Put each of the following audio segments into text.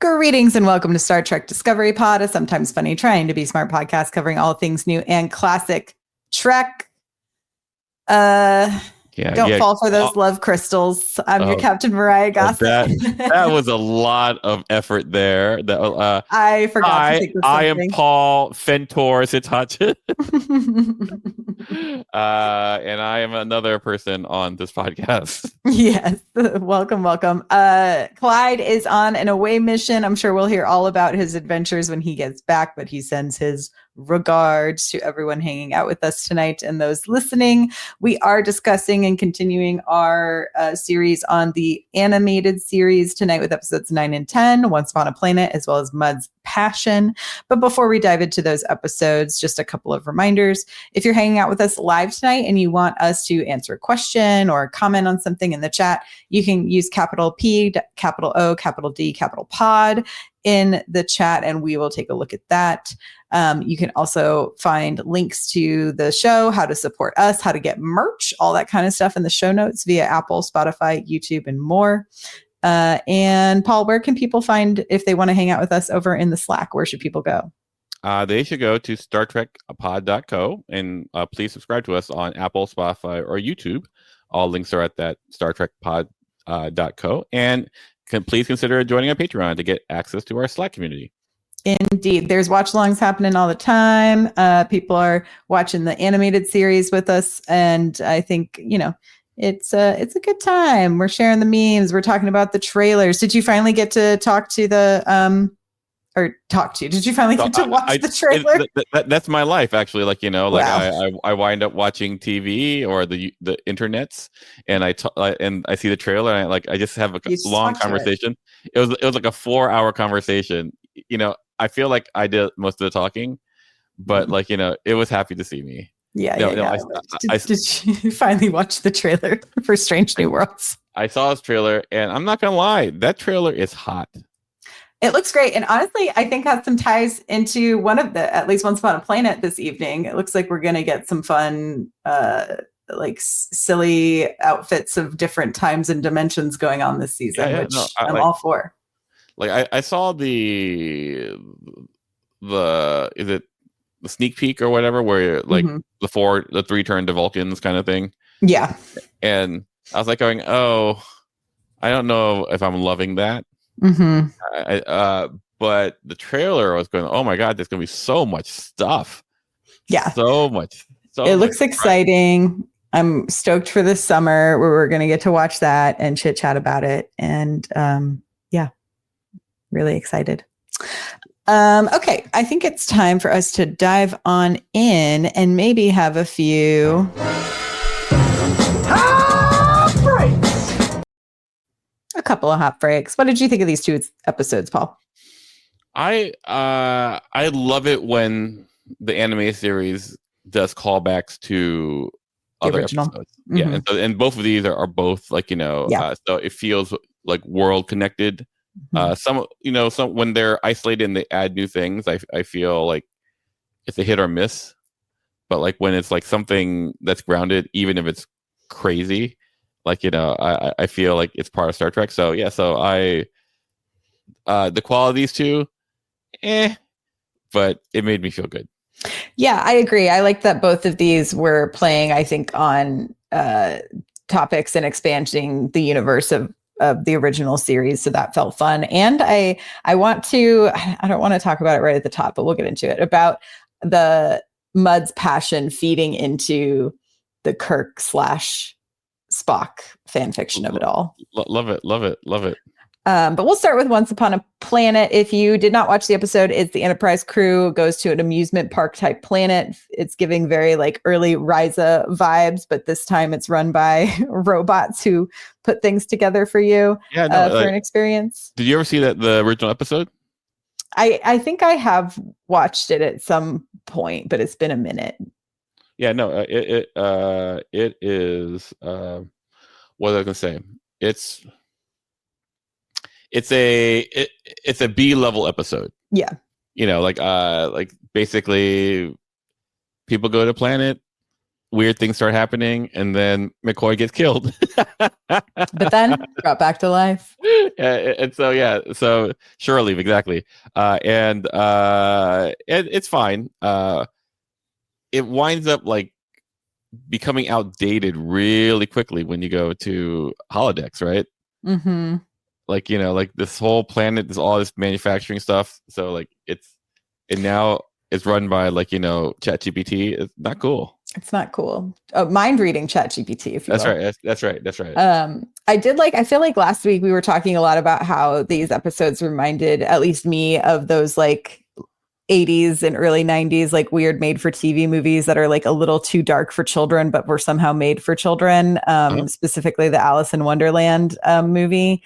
Greetings and welcome to Star Trek Discovery Pod, a sometimes funny, trying to be smart podcast covering all things new and classic Trek. Don't fall for those love crystals. I'm your Captain Myrriah Gossett. That was a lot of effort there. I forgot to think of something. I am Paul Fentor Sitacha. And I am another person on this podcast. Yes. Welcome. Clyde is on an away mission. I'm sure we'll hear all about his adventures when he gets back, but he sends his regards to everyone hanging out with us tonight and those listening. We are discussing and continuing our series on the animated series tonight with episodes 9 and 10, Once Upon a Planet, as well as Mud's Passion. But before we dive into those episodes, just a couple of reminders. If you're hanging out with us live tonight and you want us to answer a question or comment on something in the chat, you can use capital P, capital O, capital D, capital pod in the chat, and we will take a look at that. You can also find links to the show, how to support us, how to get merch, all that kind of stuff in the show notes via Apple, Spotify, YouTube, and more. And Paul, where can people find if they want to hang out with us over in the Slack? Where should people go? They should go to StarTrekPod.co and please subscribe to us on Apple, Spotify, or YouTube. All links are at that StarTrekPod.co. And please consider joining our Patreon to get access to our Slack community. Indeed. There's watch-alongs happening all the time. People are watching the animated series with us. And I think, it's a good time. We're sharing the memes. We're talking about the trailers. Did you finally get to talk to did you finally get to watch the trailer? That's my life, actually. Wow. I wind up watching TV or the internets, and I see the trailer, and I just have a long conversation. It was like a 4-hour conversation. I feel like I did most of the talking, but it was happy to see me. Yeah. Did you finally watch the trailer for Strange New Worlds? I saw this trailer, and I'm not gonna lie, that trailer is hot. It looks great, and honestly, I think has some ties into one of the at least Once Upon a Planet this evening. It looks like we're gonna get some fun, silly outfits of different times and dimensions going on this season, which I'm all for. I saw the is it the sneak peek or whatever where the 3 turn to Vulcans kind of thing. Yeah. And I was going, oh, I don't know if I'm loving that. Mm-hmm. But the trailer, I was going, oh my God, there's going to be so much stuff. Yeah. So much. It looks exciting. I'm stoked for this summer where we're going to get to watch that and chit chat about it. And really excited. Okay, I think it's time for us to dive on in and maybe have a few hot breaks. A couple of hot breaks. What did you think of these 2 episodes, Paul? I love it when the anime series does callbacks to other original episodes. Mm-hmm. Yeah, and both of these are both so it feels like world connected. Some when they're isolated and they add new things, I feel like it's a hit or miss. But when it's something that's grounded, even if it's crazy, I feel like it's part of Star Trek. So I the qualities too, but it made me feel good. Yeah, I agree. I like that both of these were playing, I think, on topics and expanding the universe of the original series. So that felt fun. And I don't want to talk about it right at the top, but we'll get into it, about the Mud's passion feeding into the Kirk / Spock fan fiction of it all. Love it. But we'll start with Once Upon a Planet. If you did not watch the episode, it's the Enterprise crew goes to an amusement park type planet. It's giving very early Ryza vibes, but this time it's run by robots who put things together for you for an experience. Did you ever see the original episode? I think I have watched it at some point, but it's been a minute. Yeah, no, it is. What was I gonna say? It's a B level episode. Yeah. Basically people go to planet, weird things start happening, and then McCoy gets killed. But then brought back to life. And so shore leave, exactly. And it's fine. It winds up like becoming outdated really quickly when you go to holodecks, right? Mm-hmm. Like, like this whole planet, there's all this manufacturing stuff. So like now it's run by like, ChatGPT. It's not cool. It's not cool. Mind reading ChatGPT, if you That's will. right. That's right. I feel like last week we were talking a lot about how these episodes reminded at least me of those like 80s and early 90s like weird made for TV movies that are like a little too dark for children but were somehow made for children, specifically the Alice in Wonderland movie.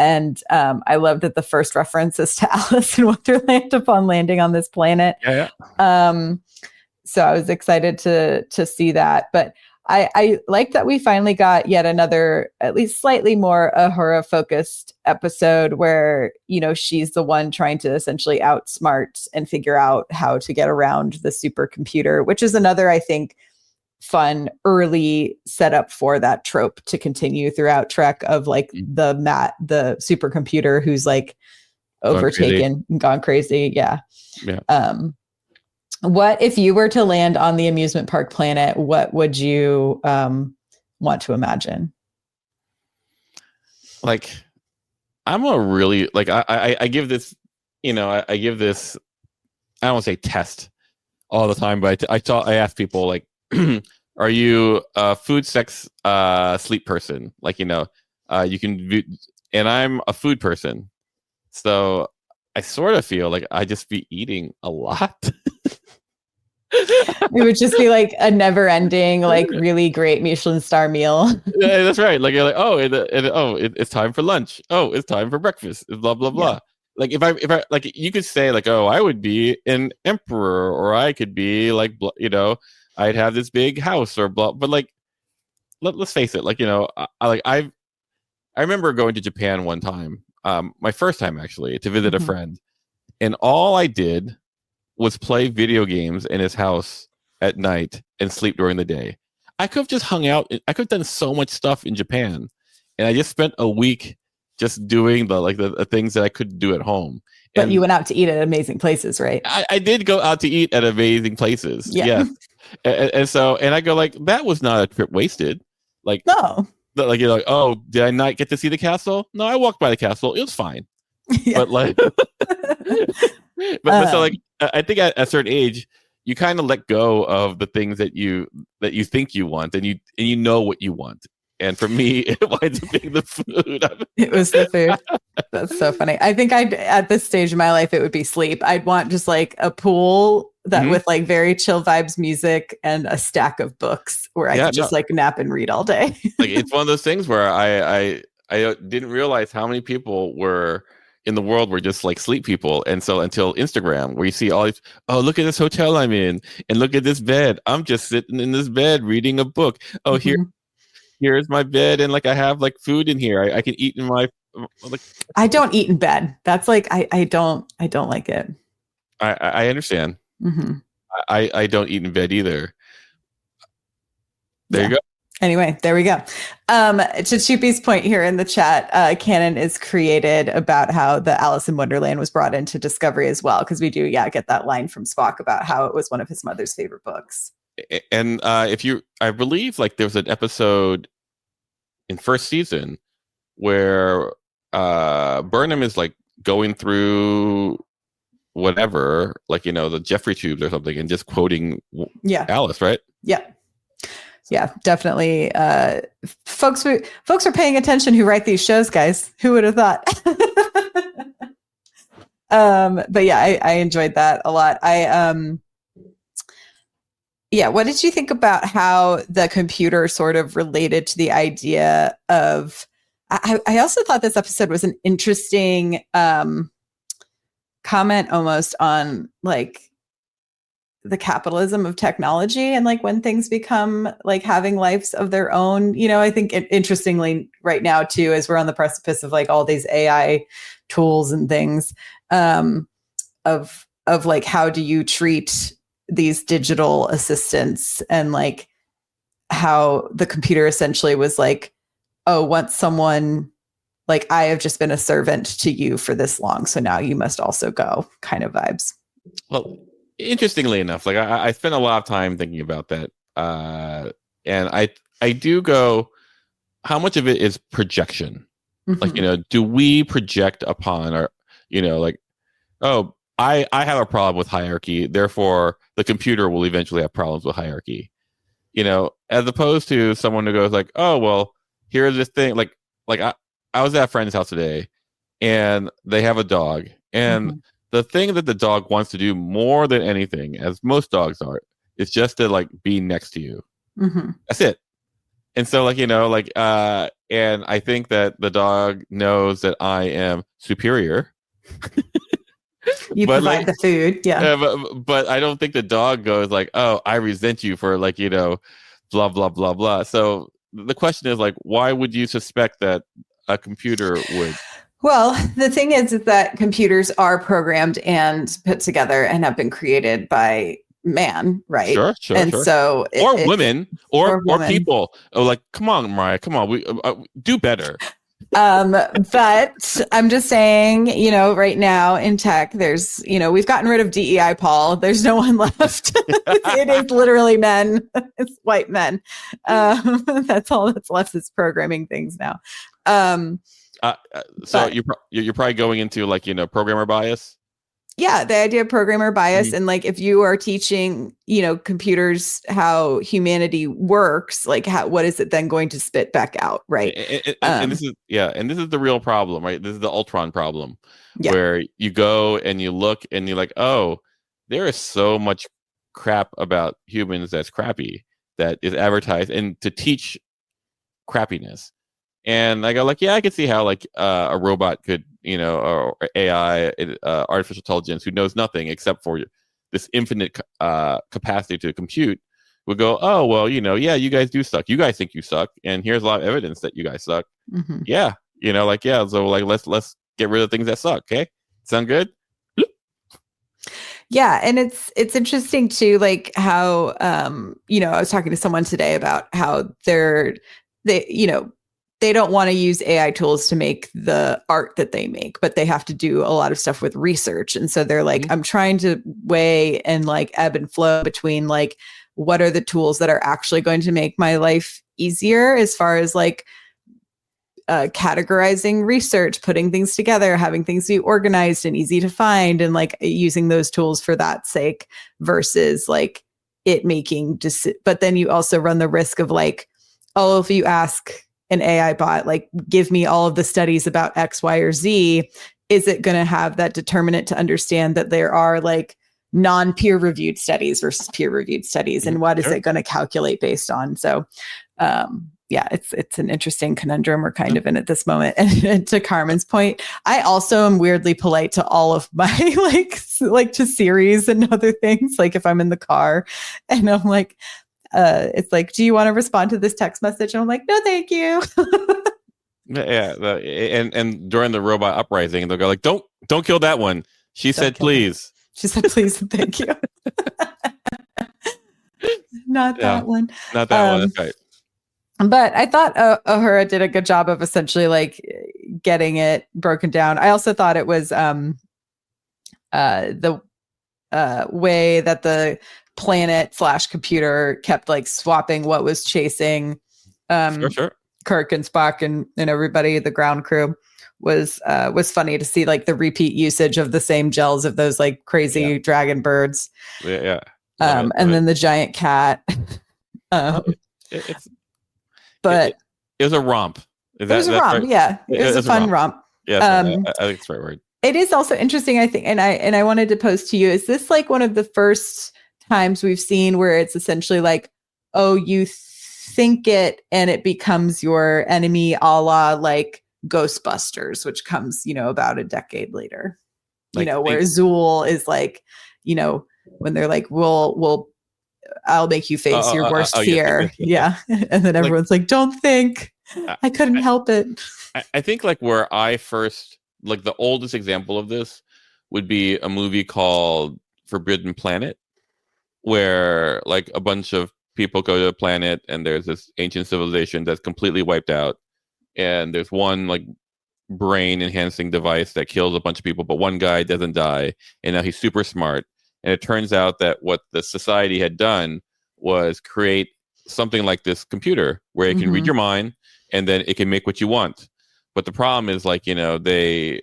And I loved that the first references to Alice in Wonderland upon landing on this planet. So I was excited to see that, but I like that we finally got yet another, at least slightly more Uhura focused episode where, she's the one trying to essentially outsmart and figure out how to get around the supercomputer, which is another, I think, fun early setup for that trope to continue throughout Trek of like the supercomputer who's like overtaken and gone crazy. Yeah. What if you were to land on the amusement park planet? What would you want to imagine? Like, I'm a really like I give this, I give this. I don't want to say test all the time, but I ask people like, are you a food, sex, sleep person? Like, you can, and I'm a food person, so I sort of feel like I just be eating a lot. It would just be like a never-ending, like really great Michelin star meal. Yeah, that's right. Like you're like, it's time for lunch. Oh, it's time for breakfast. Blah blah blah. Yeah. Like if I like, you could say like, oh, I would be an emperor, or I could be like, I'd have this big house or blah. But like, let's face it. Like, I remember going to Japan one time, my first time actually, to visit a friend, and all I did was play video games in his house at night and sleep during the day. I could have just hung out. I could have done so much stuff in Japan, and I just spent a week just doing the things that I couldn't do at home. But you went out to eat at amazing places, right? I did go out to eat at amazing places. Yeah. Yes. And I go like, that was not a trip wasted. Like, no. Like, you're like, oh, did I not get to see the castle? No, I walked by the castle. It was fine. Yeah. But like, but so like, I think at a certain age, you kind of let go of the things that you think you want, and you know what you want. And for me, it winds up being the food. It was the food. That's so funny. I think at this stage of my life, it would be sleep. I'd want just like a pool that with like very chill vibes music and a stack of books where I could just like nap and read all day. Like, it's one of those things where I didn't realize how many people were in the world were just like sleep people. And so until Instagram, where you see all these, oh, look at this hotel I'm in, and look at this bed. I'm just sitting in this bed reading a book. Oh, here's my bed, and like I have like food in here. I can eat in my. Like, I don't eat in bed. That's like I don't like it. I understand. I don't eat in bed either. There you go. Anyway, there we go. To Chupi's point here in the chat, canon is created about how the Alice in Wonderland was brought into Discovery as well, because we do, get that line from Spock about how it was one of his mother's favorite books. And I believe like there was an episode in first season where Burnham is like going through whatever, like, the Jeffrey tubes or something, and just quoting Alice, right? Yeah, definitely. Folks are paying attention who write these shows, guys. Who would have thought? But yeah, I enjoyed that a lot. What did you think about how the computer sort of related to the idea of, I also thought this episode was an interesting comment almost on like the capitalism of technology and like when things become like having lives of their own. I think interestingly right now too, as we're on the precipice of like all these AI tools and things, of like, how do you treat these digital assistants, and like how the computer essentially was like, oh, once someone, like, I have just been a servant to you for this long, so now you must also go, kind of vibes. Well, interestingly enough, like I spent a lot of time thinking about that, and I do go, how much of it is projection? Mm-hmm. Like, do we project upon our, like, oh, I have a problem with hierarchy, therefore the computer will eventually have problems with hierarchy, as opposed to someone who goes like, oh, well, here's this thing, like I was at a friend's house today, and they have a dog, and mm-hmm. the thing that the dog wants to do more than anything, as most dogs are, is just to like be next to you. Mm-hmm. That's it. And so, like, and I think that the dog knows that I am superior. You provide the food, yeah. But I don't think the dog goes like, oh, I resent you for, like, blah, blah, blah, blah. So the question is, like, why would you suspect that a computer would? Well, the thing is that computers are programmed and put together and have been created by man, right? Sure. And so, women, or people. Oh, like, come on, Myrriah, come on, we do better. But I'm just saying, right now in tech, there's, we've gotten rid of DEI, Paul. There's no one left. It is literally men. It's white men. That's all that's left is programming things now. So you're probably going into, like, programmer bias. Yeah, the idea of programmer bias, mm-hmm. And like if you are teaching, computers how humanity works, like what is it then going to spit back out, right? And this is the real problem, right? This is the Ultron problem, where you go and you look and you're like, oh, there is so much crap about humans that's crappy that is advertised, and to teach crappiness. And I go like, yeah, I could see how, like, a robot could, or AI, artificial intelligence, who knows nothing except for this infinite capacity to compute, would go, oh, well, yeah, you guys do suck. You guys think you suck, and here's a lot of evidence that you guys suck. Mm-hmm. Yeah, so like let's get rid of things that suck. Okay, sound good? Yeah, and it's interesting too, like how I was talking to someone today about how they don't want to use AI tools to make the art that they make, but they have to do a lot of stuff with research. And so they're like, mm-hmm. I'm trying to weigh and like ebb and flow between like, what are the tools that are actually going to make my life easier as far as like categorizing research, putting things together, having things be organized and easy to find, and like using those tools for that sake versus like it making but then you also run the risk of like, oh, if you ask an AI bot, like, give me all of the studies about X, Y, or Z, is it going to have that determinant to understand that there are like non-peer reviewed studies versus peer reviewed studies, and what is it going to calculate based on? So, it's an interesting conundrum we're kind of in at this moment. And to Carmen's point, I also am weirdly polite to all of my like to Siris and other things. Like if I'm in the car and I'm like, it's like, do you want to respond to this text message? And I'm like, no, thank you. Yeah, and during the robot uprising, they'll go like, don't kill that one. She said, please. She said, please and thank you. Not that one. Not that one. That's right. But I thought Uhura did a good job of essentially like getting it broken down. I also thought it was the way that the planet/computer kept like swapping what was chasing sure. Kirk and Spock and everybody, the ground crew, was funny to see like the repeat usage of the same gels of those like crazy dragon birds. Yeah. And then the giant cat. It was a romp. It was a romp. Right? Yeah, it was a fun romp. Yeah, I think it's the right word. It is also interesting, I think, and I wanted to pose to you: is this like one of the first times we've seen where it's essentially like, oh, you think it and it becomes your enemy, a la like Ghostbusters, which comes, about a decade later. Like, where Zool is like, when they're like, I'll make you face your worst fear. Yeah. And then everyone's like, don't think. I couldn't help it. I think like where I first, like the oldest example of this would be a movie called Forbidden Planet, where like a bunch of people go to a planet and there's this ancient civilization that's completely wiped out, and there's one like brain enhancing device that kills a bunch of people, but one guy doesn't die, and now he's super smart. And it turns out that what the society had done was create something like this computer where it can read your mind, and then it can make what you want. But the problem is, like, they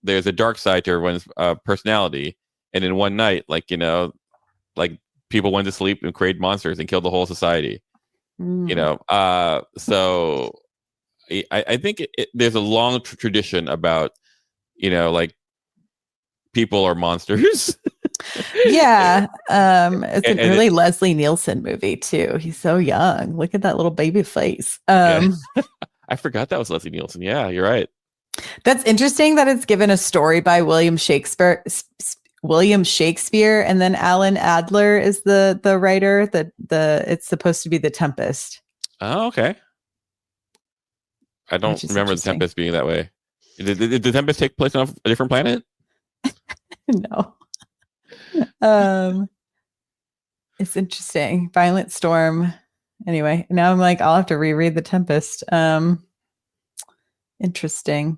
there's a dark side to everyone's personality, and in one night, like people went to sleep and created monsters and killed the whole society. So I think there's a long tradition about like people are monsters. Yeah. It's a really Leslie Nielsen movie too. He's so young. Look at that little baby face. I forgot that was Leslie Nielsen. Yeah, you're right. That's interesting that it's given a story by William Shakespeare, and then Alan Adler is the writer. It's supposed to be The Tempest. Oh, okay. I don't remember The Tempest being that way. Did The Tempest take place on a different planet? No. It's interesting. Violent storm. Anyway, now I'm like, I'll have to reread The Tempest. Interesting.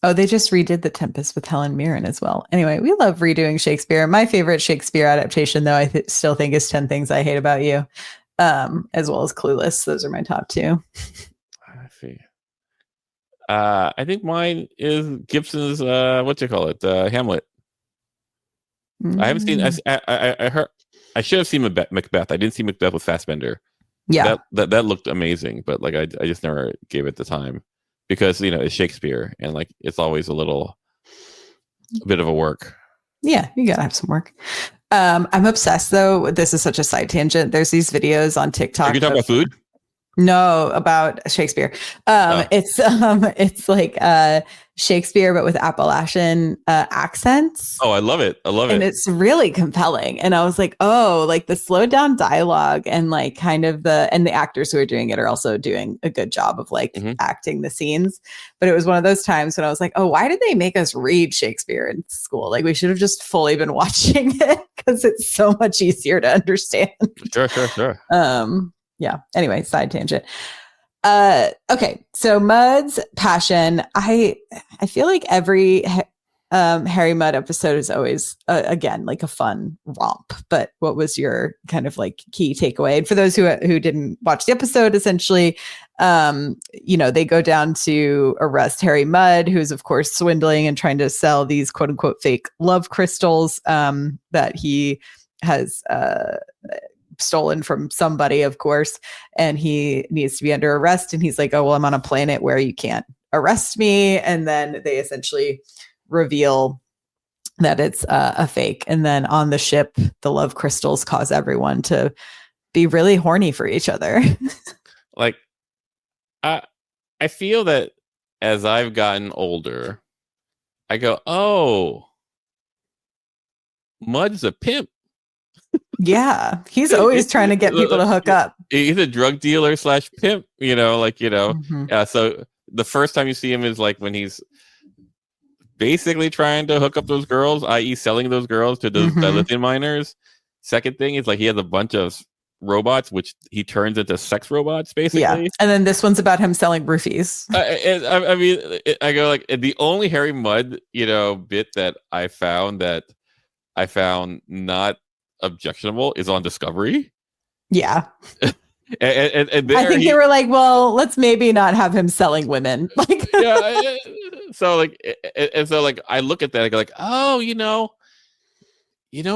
Oh, they just redid The Tempest with Helen Mirren as well. Anyway, we love redoing Shakespeare. My favorite Shakespeare adaptation, though, I still think is 10 Things I Hate About You, as well as Clueless. Those are my top two. I see. I think mine is Gibson's, Hamlet. Mm-hmm. I haven't seen, I heard, I should have seen Macbeth. I didn't see Macbeth with Fassbender. Yeah. That looked amazing, but like I just never gave it the time because, it's Shakespeare and like it's always a bit of a work. Yeah, you gotta have some work. I'm obsessed though. This is such a side tangent. There's these videos on TikTok. Are you talking about food? No, about Shakespeare. It's like Shakespeare, but with Appalachian accents. Oh, I love it. And it's really compelling. And I was like, oh, like the slowed down dialogue and like kind of the actors who are doing it are also doing a good job of like acting the scenes. But it was one of those times when I was like, oh, why did they make us read Shakespeare in school? Like we should have just fully been watching it because it's so much easier to understand. Sure. Yeah. Anyway, side tangent. Okay. So Mudd's passion. I feel like every Harry Mudd episode is always again like a fun romp. But what was your kind of like key takeaway? And for those who didn't watch the episode, essentially, they go down to arrest Harry Mudd, who's of course swindling and trying to sell these quote unquote fake love crystals that he has stolen from somebody, of course, and he needs to be under arrest. And he's like, oh, well, I'm on a planet where you can't arrest me. And then they essentially reveal that it's a fake. And then on the ship, the love crystals cause everyone to be really horny for each other. Like, I feel that as I've gotten older, I go, oh, Mudd's a pimp. Yeah, he's always trying to get people to hook up. He's a drug dealer / pimp, so the first time you see him is like when he's basically trying to hook up those girls, i.e. selling those girls to those lithium miners. Second thing is like he has a bunch of robots, which he turns into sex robots, basically. Yeah, and then this one's about him selling roofies. I go like the only Harry Mudd, bit that I found not objectionable is on Discovery. Yeah. and I think they were like, well, let's maybe not have him selling women. Like, yeah. So I look at that, I go like, oh,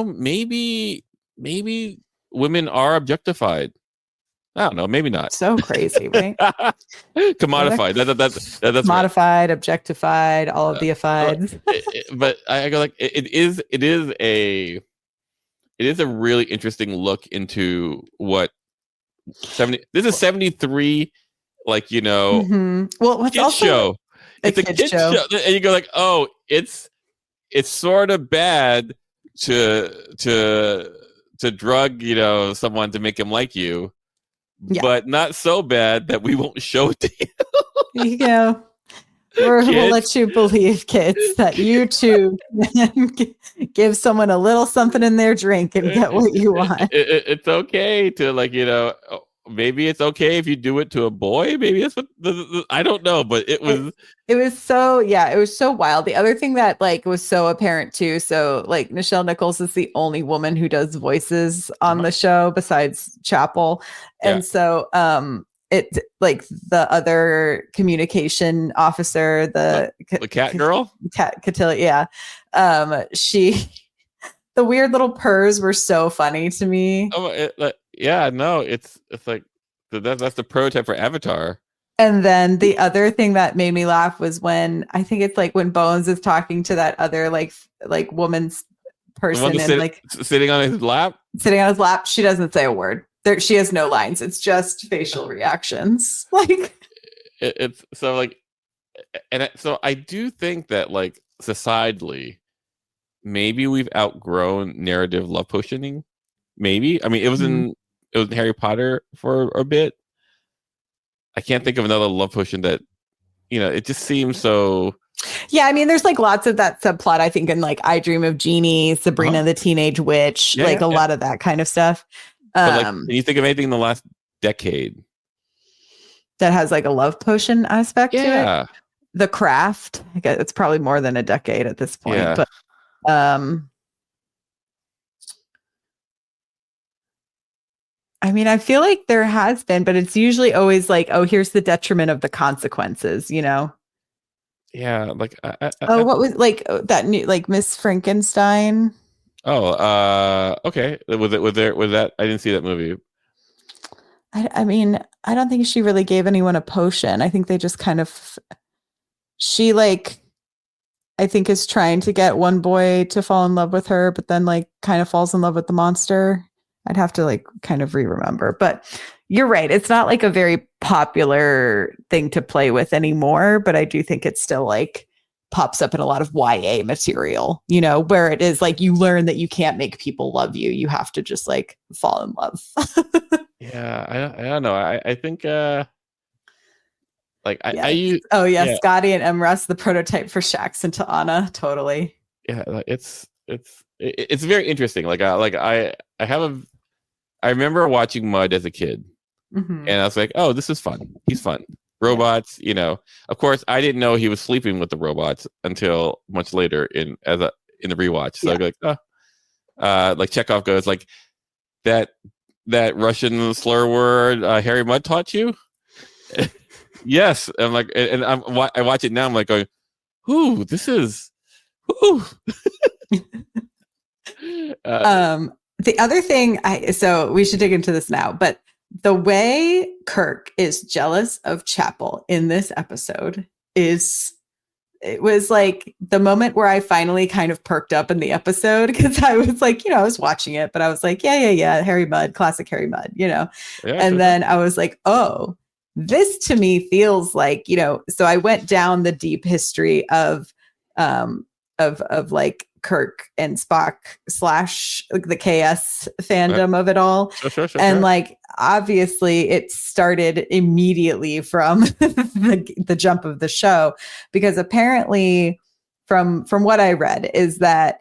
maybe women are objectified. I don't know, maybe not. So crazy, right? Commodified. That's modified, right. Objectified, all of the afides. But I go like, it is a really interesting look into what 70. This is 73, like well, what's kids also show. It's a kids show, and you go like, oh, it's sort of bad to drug someone to make him like you, but not so bad that we won't show it to you. There you go. We'll let you believe, kids, that you too can give someone a little something in their drink and get what you want. It's okay to maybe it's okay if you do it to a boy. Maybe that's what I don't know, but it was so wild. The other thing that was so apparent too. So Nichelle Nichols is the only woman who does voices on the show besides Chapel, and so it the other communication officer, the cat girl, Catilla, she. The weird little purrs were so funny to me. Oh, it's like that's the prototype for Avatar. And then the other thing that made me laugh was when I think it's when Bones is talking to that other woman's person and sitting on his lap. Sitting on his lap, she doesn't say a word. She has no lines. It's just facial reactions. It's so so I do think that societally, maybe we've outgrown narrative love potioning. Maybe. I mean, it was in Harry Potter for a bit. I can't think of another love potion that, it just seems so. Yeah, I mean, there's lots of that subplot, I think, in I Dream of Jeannie, Sabrina the Teenage Witch, a lot of that kind of stuff. But can you think of anything in the last decade that has a love potion aspect to it? The Craft. I guess it's probably more than a decade at this point. Yeah. But I mean, I feel like there has been, but it's usually always oh, here's the detriment of the consequences, Yeah, what was that new Miss Frankenstein? Oh, okay. Was that? I didn't see that movie. I mean, I don't think she really gave anyone a potion. I think they just kind of, she I think is trying to get one boy to fall in love with her, but then kind of falls in love with the monster. I'd have to kind of remember, but you're right. It's not a very popular thing to play with anymore, but I do think it's still pops up in a lot of YA material, where it is you learn that you can't make people love you. You have to just fall in love. Yeah. I don't know. I think, Scotty and Emrys, the prototype for Shax and Ta'ana. Totally. Yeah. It's very interesting. I remember watching Mud as a kid, and I was like, "Oh, this is fun. He's fun. Robots, Of course, I didn't know he was sleeping with the robots until much later in the rewatch. So I'd be Chekhov goes that Russian slur word Harry Mudd taught you. Yes, I'm and I watch it now. I'm going, "Ooh, this is ooh." The other thing, so we should dig into this now, but the way Kirk is jealous of Chapel in this episode it was the moment where I finally kind of perked up in the episode, because I was I was watching it, but I was yeah, Harry Mudd, classic Harry Mudd, and then I was oh, this to me feels so I went down the deep history of Kirk and Spock / the KS fandom of it all. Sure. And obviously it started immediately from the jump of the show, because apparently from what I read is that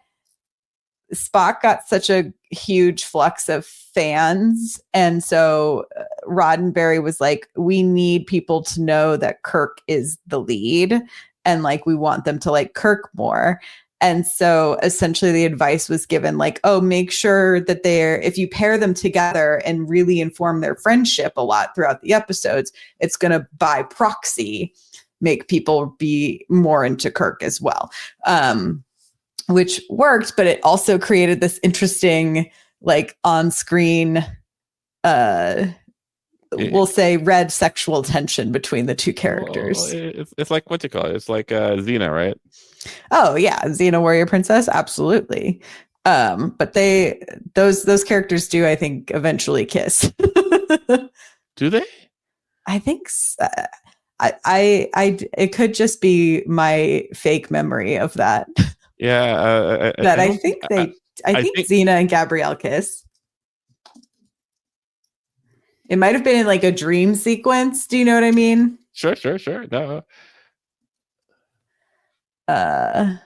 Spock got such a huge flux of fans, and so Roddenberry was we need people to know that Kirk is the lead, and we want them to Kirk more. And so essentially the advice was given oh, make sure that if you pair them together and really inform their friendship a lot throughout the episodes, it's going to by proxy make people be more into Kirk as well. Which worked, but it also created this interesting on-screen we'll say red sexual tension between the two characters. It's what you call it. It's Xena, right? Oh yeah, Xena Warrior Princess, absolutely. But those characters do, I think, eventually kiss. Do they? I think it could just be my fake memory of that. Yeah, I think Xena and Gabrielle kiss. It might have been in a dream sequence. Do you know what I mean? Sure. No. Yeah,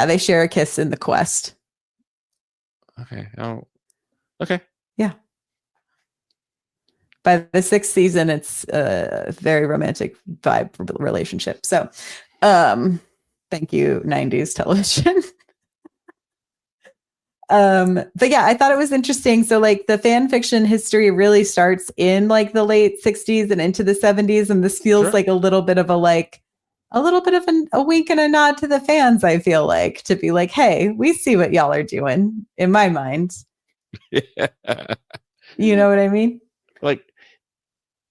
they share a kiss in the quest. Okay. Oh, okay. Yeah. By the 6th season, it's a very romantic vibe relationship. So, thank you, 90s television. But yeah, I thought it was interesting. So like the fan fiction history really starts in like the late 60s and into the 70s. And this feels like a little bit of a wink and a nod to the fans, I feel like, to be like, hey, we see what y'all are doing, in my mind. Yeah. You know what I mean? Like,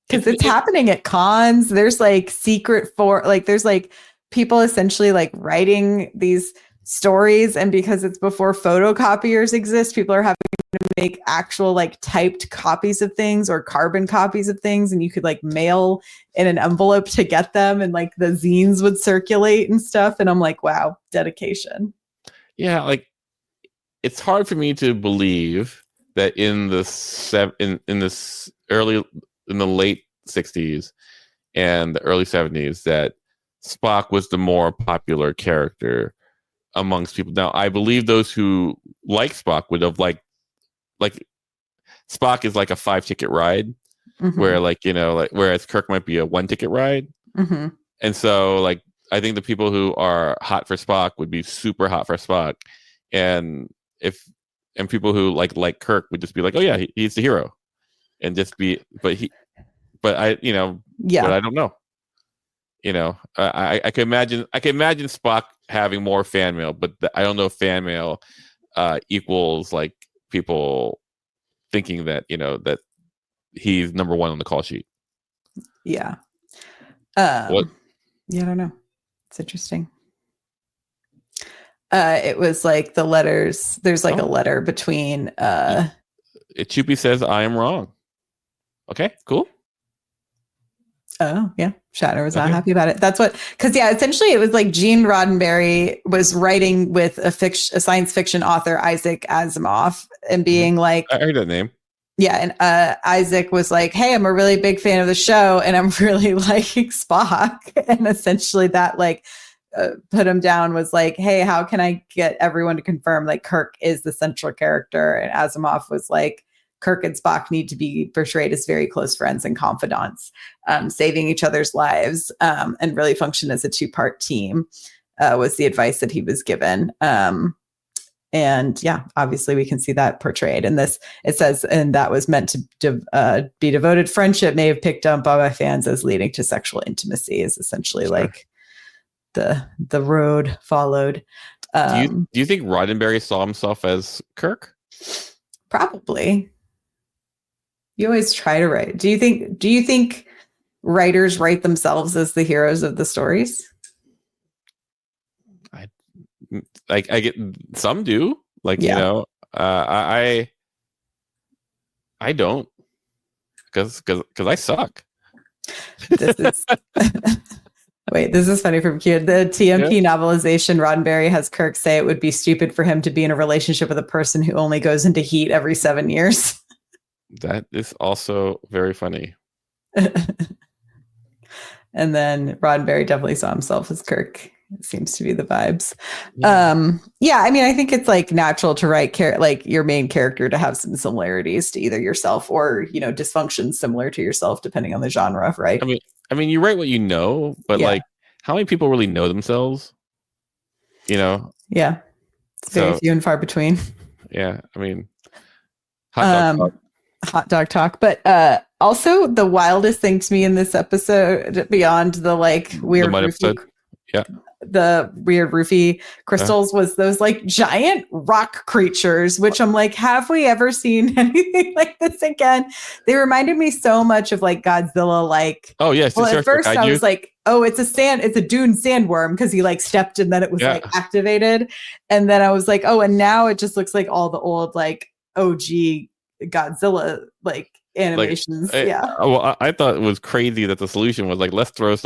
because it's happening at cons. There's like there's like people essentially like writing these stories, and because it's before photocopiers exist, people are having to make actual like typed copies of things or carbon copies of things, and you could like mail in an envelope to get them, and like the zines would circulate and stuff. And I'm like, wow, dedication. Yeah, like it's hard for me to believe that in the late 60s and the early 70s that Spock was the more popular character amongst people. Now, I believe those who like Spock would have like Spock is like a 5-ticket ride, where like, you know, like whereas Kirk might be a 1-ticket ride. And so like I think the people who are hot for Spock would be super hot for Spock, and people who like Kirk would just be like, oh yeah, he's the hero, and just be, but I, you know, but I don't know. You know, I can imagine Spock having more fan mail, but I don't know if fan mail equals like people thinking that, you know, that he's number one on the call sheet. Yeah. What? Yeah, I don't know. It's interesting. It was like the letters. There's like a letter between. Chupi says I am wrong. Okay, cool. Oh, yeah. Shatner was not happy about it. That's what, because yeah, essentially it was like Gene Roddenberry was writing with a science fiction author, Isaac Asimov, and being like, I heard that name. Yeah, and Isaac was like, hey, I'm a really big fan of the show, and I'm really liking Spock. And essentially that like put him down, was like, hey, how can I get everyone to confirm like Kirk is the central character? And Asimov was like, Kirk and Spock need to be portrayed as very close friends and confidants, saving each other's lives, and really function as a 2-part team, was the advice that he was given. And yeah, obviously we can see that portrayed in this. It says, and that was meant to be devoted friendship may have picked up by fans as leading to sexual intimacy, is essentially like the road followed. Do you think Roddenberry saw himself as Kirk? Probably. You always try to write. Do you think writers write themselves as the heroes of the stories? I get some do, like, you know, I don't, because I suck. This is wait, this is funny from Q. The TMP novelization, Roddenberry has Kirk say it would be stupid for him to be in a relationship with a person who only goes into heat every 7 years. That is also very funny. And then Roddenberry definitely saw himself as Kirk. It seems to be the vibes. Yeah, I mean, I think it's like natural to write like your main character to have some similarities to either yourself or, you know, dysfunction similar to yourself, depending on the genre, right? I mean, you write what you know, but like, how many people really know themselves? You know? Yeah, it's very few and far between. Yeah, I mean, hot dog talk, but also the wildest thing to me in this episode, beyond the like weird the weird roofie crystals, was those like giant rock creatures, which I'm like, have we ever seen anything like this again? They reminded me so much of like Godzilla. Like, oh yes, well, at first I was like, oh, it's a dune sandworm, because he like stepped and then it was like activated, and then I was like, oh, and now it just looks like all the old like OG Godzilla like animations. Well, I thought it was crazy that the solution was like, let's throw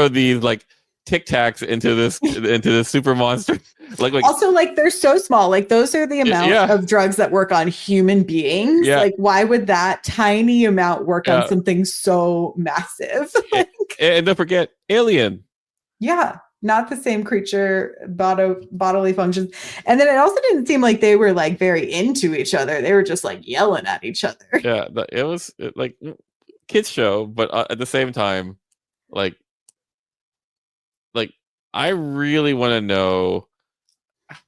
these like Tic Tacs into this super monster. Like also, like, they're so small. Like, those are the amount of drugs that work on human beings. Yeah. Like, why would that tiny amount work on something so massive? And don't forget Alien. Yeah, not the same creature, bodily functions. And then it also didn't seem like they were like very into each other. They were just like yelling at each other. Yeah, it was like kids show, but at the same time, like I really want to know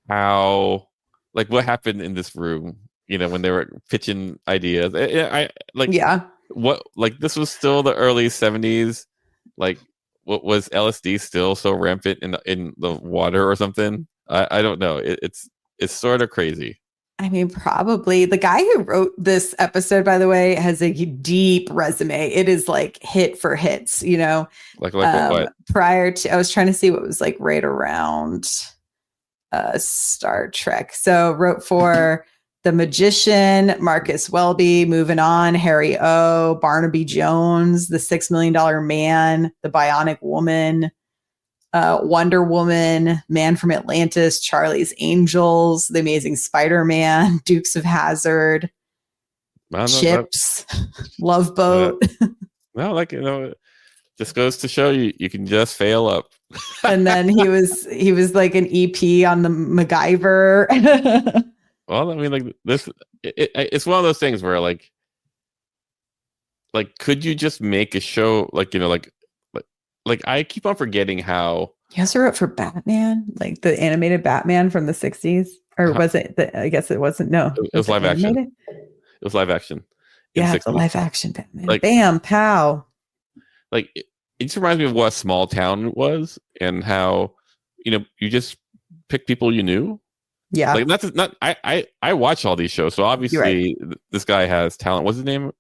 how, like, what happened in this room, when they were pitching ideas. What, like, this was still the early 70s. Like, what was LSD still so rampant in the water or something? I don't know. It's sort of crazy. I mean, probably. The guy who wrote this episode, by the way, has a deep resume. It is like hit for hits, Like what? Prior to, I was trying to see what was like right around Star Trek. So wrote for The Magician, Marcus Welby, Moving On, Harry O, Barnaby Jones, The $6 Million Man, The Bionic Woman, Wonder Woman, Man from Atlantis, Charlie's Angels, The Amazing Spider-Man, Dukes of Hazzard, Chips, Love Boat. No, just goes to show you can just fail up. And then he was like an EP on the MacGyver. Well, I mean, like this, it's one of those things where like could you just make a show like I keep on forgetting how. He also wrote for Batman, like the animated Batman from the 60s. Or was it? I guess it wasn't. No, it was live action. It was live action. Yeah, the live action Batman. Like, bam, pow. Like, it just reminds me of what a small town was and how, you just pick people you knew. Yeah. Like, I watch all these shows. So obviously this guy has talent. What's his name?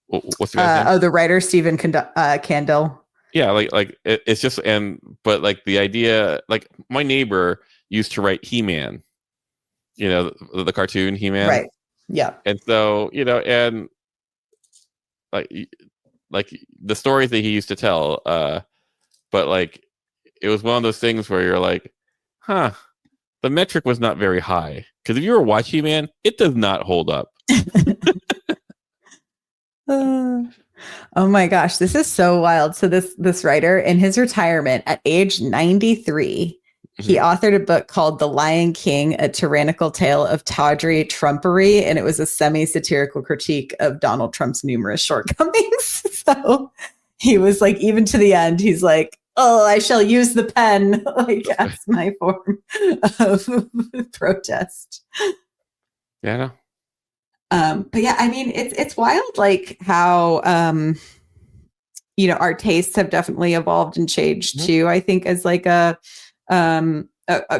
What's the guy's name? Oh, the writer, Stephen Candle. Yeah. Like it's just, but like the idea, like my neighbor used to write He-Man, the cartoon He-Man. Right. Yeah. And so, and like the stories that he used to tell, but like it was one of those things where you're like, the metric was not very high, because if you were watching He-Man, it does not hold up. Oh my gosh, this is so wild. So this writer, in his retirement at age 93, he authored a book called The Lion King, A Tyrannical Tale of Tawdry Trumpery, and it was a semi-satirical critique of Donald Trump's numerous shortcomings. So he was like, even to the end, he's like, oh, I shall use the pen like as my form of protest. Yeah. But yeah, I mean, it's wild, like how our tastes have definitely evolved and changed too. I think as like a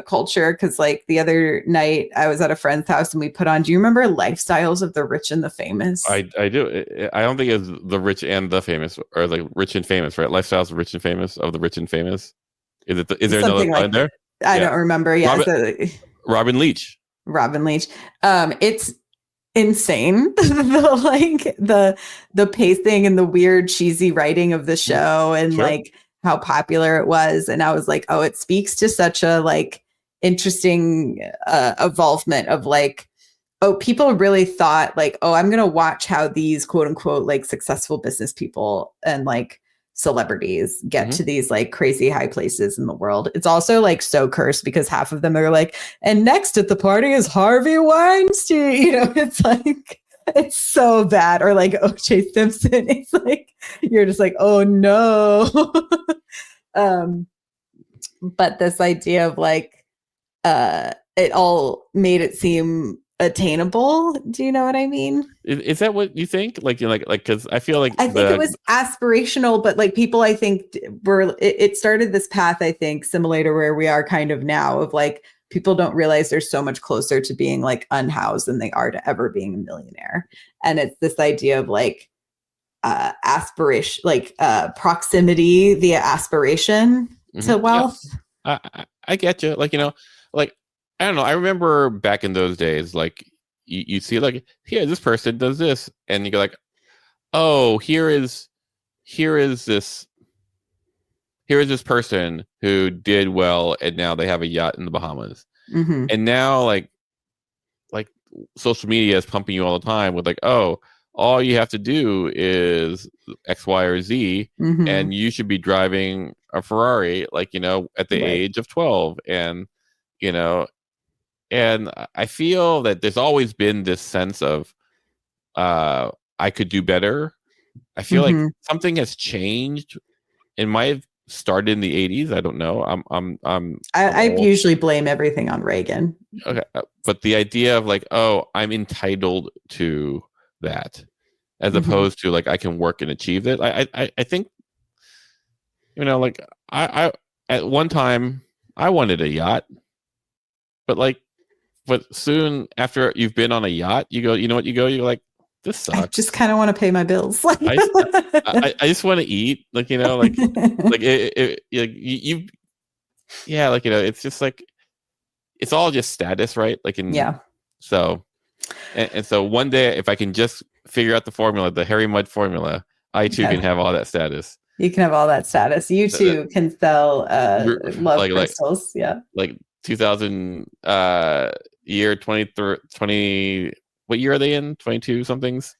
culture, because like the other night I was at a friend's house and we put on. Do you remember Lifestyles of the Rich and the Famous? I do. I don't think it's The Rich and the Famous, or like Rich and Famous, right? Lifestyles of the Rich and Famous, of the Rich and Famous. Is there another line there? I don't remember. Yeah, Robin Leach. It's insane. the pacing and the weird cheesy writing of the show, and like how popular it was. And I was like, oh, it speaks to such a like interesting evolvement of like, oh, people really thought like, oh, I'm gonna watch how these quote unquote like successful business people and like celebrities get to these like crazy high places in the world. It's also like so cursed because half of them are like, and next at the party is Harvey Weinstein. It's like, it's so bad. Or like O.J. Simpson. It's like, you're just like, oh no. But this idea of like, it all made it seem attainable. Do you know what I mean? Is that what you think? Like, you're like, because I feel like I think it was aspirational, but like people, I think it started this path, I think, similar to where we are kind of now, of like, people don't realize they're so much closer to being like unhoused than they are to ever being a millionaire. And it's this idea of like aspiration, like proximity via aspiration to wealth. Yeah. I get you. Like, like, I don't know. I remember back in those days, like you see, like, here, this person does this, and you go like, oh, here's here's this person who did well and now they have a yacht in the Bahamas. Mm-hmm. And now like social media is pumping you all the time with like, oh, all you have to do is X, Y, or Z, Mm-hmm. and you should be driving a Ferrari, like, at the age of 12. And, and I feel that there's always been this sense of, I could do better. I feel like something has changed. It might have started in the 80s. I don't know. I usually blame everything on Reagan. Okay, but the idea of like, oh, I'm entitled to that, as opposed to like I can work and achieve it. I think, like I at one time I wanted a yacht, but soon after you've been on a yacht, you go, you're like, this sucks. I just kind of want to pay my bills. I just want to eat, like it's just like, it's all just status, right? So, and so one day, if I can just figure out the formula, the Harry Mudd formula, I too can have all that status. You can have all that status. You too can sell love crystals. Like 2000 year 20, what year are they in? 22 somethings?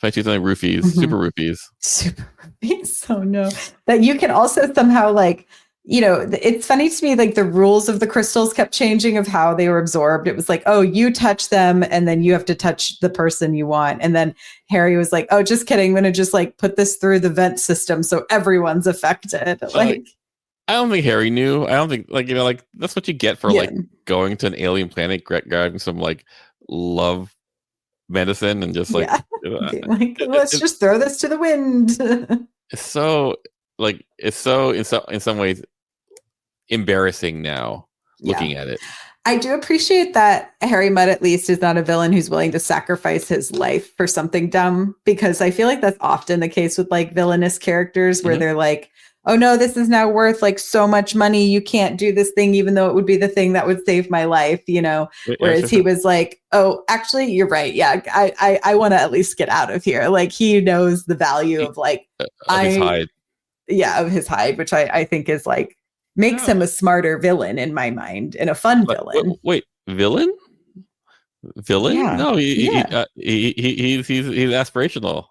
22 something roofies, super roofies. Super roofies. So no. That you can also somehow like, it's funny to me, like the rules of the crystals kept changing of how they were absorbed. It was like, oh, you touch them and then you have to touch the person you want. And then Harry was like, oh, just kidding. I'm going to just like put this through the vent system so everyone's affected. Like, I don't think Harry knew. I don't think like that's what you get for like going to an alien planet, grabbing some like love medicine and just like, let's just throw this to the wind. It's so in some ways embarrassing now looking at it. I do appreciate that Harry Mudd at least is not a villain who's willing to sacrifice his life for something dumb, because I feel like that's often the case with like villainous characters where they're like, oh no, this is now worth like so much money, you can't do this thing even though it would be the thing that would save my life, whereas he was like, oh, actually you're right, I want to at least get out of here. Like he knows the value of like his hide. Of his hide, which I think is like makes him a smarter villain in my mind, and a fun villain. Wait, villain? Yeah. No, he's aspirational.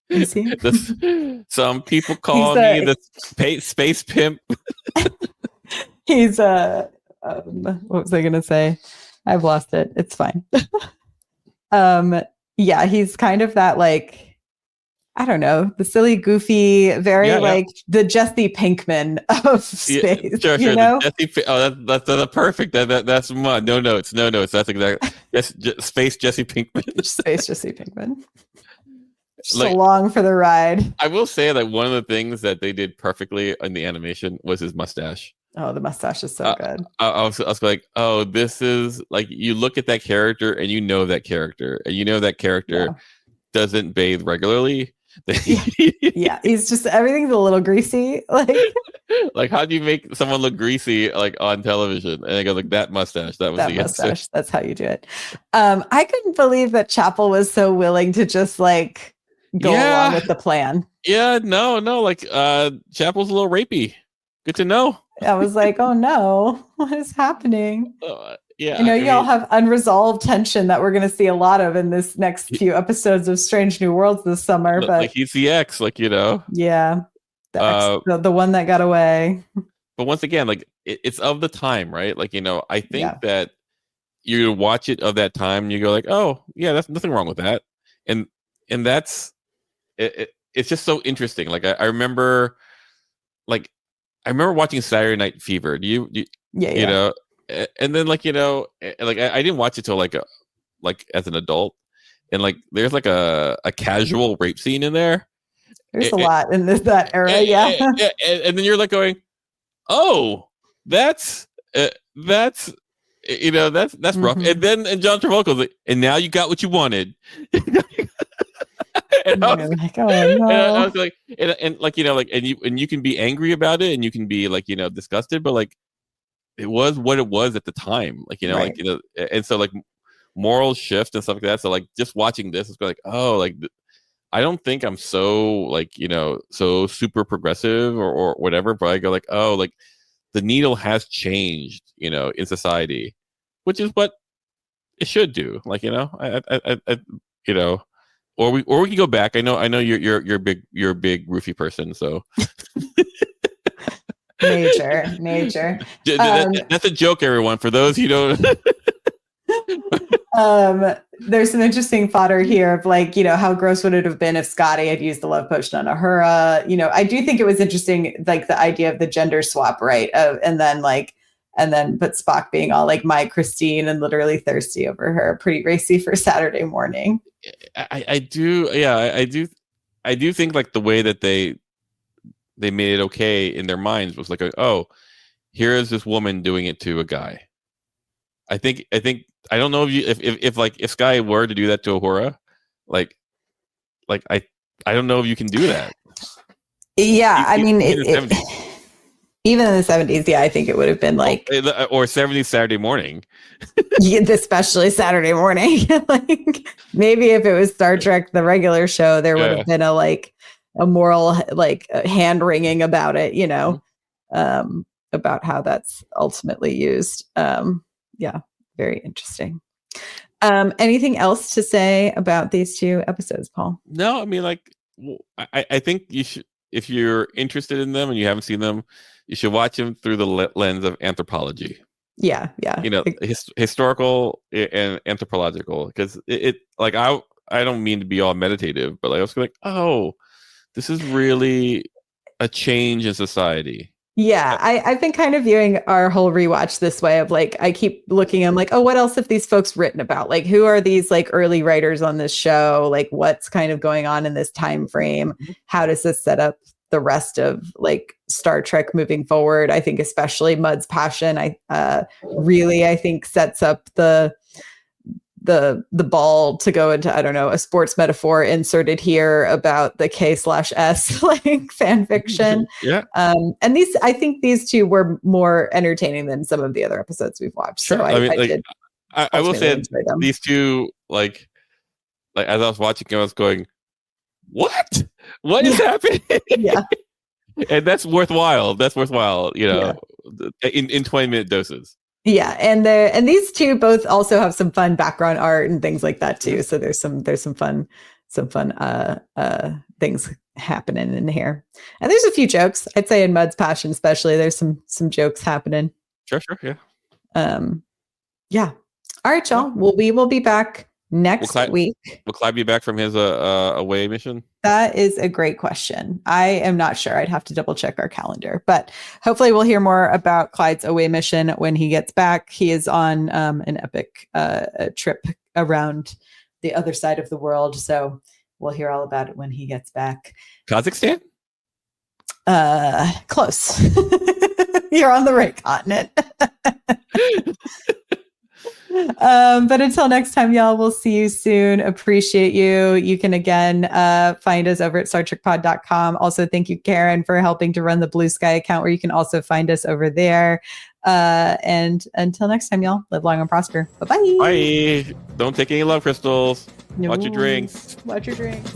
Is he? Some people call me the space pimp. He's what was I gonna say? I've lost it. It's fine. He's kind of that like, I don't know, the silly, goofy, very like the Jesse Pinkman of space. Sure. That's perfect. That's mud. No notes. That's exactly space Jesse Pinkman. Space Jesse Pinkman. So long for the ride. I will say that one of the things that they did perfectly in the animation was his mustache. Oh, the mustache is so good. I was like, oh, this is like, you look at that character and that character, and that character doesn't bathe regularly. He's just, everything's a little greasy. Like how do you make someone look greasy like on television? And I go like, that mustache. That was the mustache. Answer. That's how you do it. I couldn't believe that Chapel was so willing to just like go along with the plan. Yeah, no, like Chapel's a little rapey. Good to know. I was like, oh no, what is happening? Yeah, y'all have unresolved tension that we're going to see a lot of in this next few episodes of Strange New Worlds this summer. But like he's the ex, like the ex, the one that got away. But once again, like it's of the time, right? Like I think that you watch it of that time, and you go like, oh yeah, that's nothing wrong with that, and that's it. It's just so interesting. Like I remember, watching Saturday Night Fever. Do you know? And then like I didn't watch it till like as an adult, and like there's like a casual rape scene in there. There's a lot in that era, and then you're like going, oh, that's rough. And then John Travolta's like, and now you got what you wanted. And I was like, oh no. And I was like, and you can be angry about it, and you can be like disgusted, but like it was what it was at the time, and so like morals shift and stuff like that. So like just watching this, it's like, oh, like I don't think I'm so like, so super progressive or whatever, but I go like, oh, like the needle has changed, in society, which is what it should do. Like, or we can go back. I know you're a big roofie person, so Major. That's a joke, everyone. For those who don't. There's some interesting fodder here of like, how gross would it have been if Scotty had used the love potion on Uhura? I do think it was interesting, like the idea of the gender swap, right? And then but Spock being all like, my Christine, and literally thirsty over her. Pretty racy for Saturday morning. I do think like the way that they made it okay in their minds was like, oh, here is this woman doing it to a guy. I think I don't know if Sky were to do that to Uhura, like I don't know if you can do that. Yeah, I mean, even in the 70s, yeah, I think it would have been like, or 70s Saturday morning, especially Saturday morning. Like maybe if it was Star Trek, the regular show, there would have been a moral like hand-wringing about it, about how that's ultimately used. Yeah, very interesting. Anything else to say about these two episodes, Paul? No, I mean, like, I think you should, if you're interested in them and you haven't seen them, you should watch them through the lens of anthropology. Yeah. Historical and anthropological, because it like I don't mean to be all meditative, but like I was like, oh, this is really a change in society. Yeah, I've been kind of viewing our whole rewatch this way of like, I keep looking, I'm like, oh, what else have these folks written about? Like, who are these like early writers on this show? Like, what's kind of going on in this time frame? How does this set up the rest of like Star Trek moving forward? I think especially Mudd's passion, I think sets up the ball to go into, I don't know, a sports metaphor inserted here about the K/S like fan fiction. Yeah. And I think these two were more entertaining than some of the other episodes we've watched. Sure. So I will say these two, like as I was watching, I was going, what is happening? Yeah. And that's worthwhile. in 20-minute doses. Yeah, and these two both also have some fun background art and things like that too. So there's some fun things happening in here, and there's a few jokes. I'd say in Mudd's passion, especially, there's some jokes happening. Sure, yeah. Yeah. All right, y'all. Well, we will be back next week. Will Clyde be back from his away mission? That is a great question. I am not sure. I'd have to double check our calendar, but hopefully we'll hear more about Clyde's away mission when he gets back. He is on an epic trip around the other side of the world. So we'll hear all about it when he gets back. Kazakhstan? Close. You're on the right continent. But until next time, y'all, we'll see you soon. Appreciate you. You can again find us over at StarTrekPod.com. Also, thank you, Karen, for helping to run the Blue Sky account, where you can also find us over there. And until next time, y'all, live long and prosper. Bye-bye. Bye. Don't take any love crystals. No. Watch your drinks. Watch your drinks.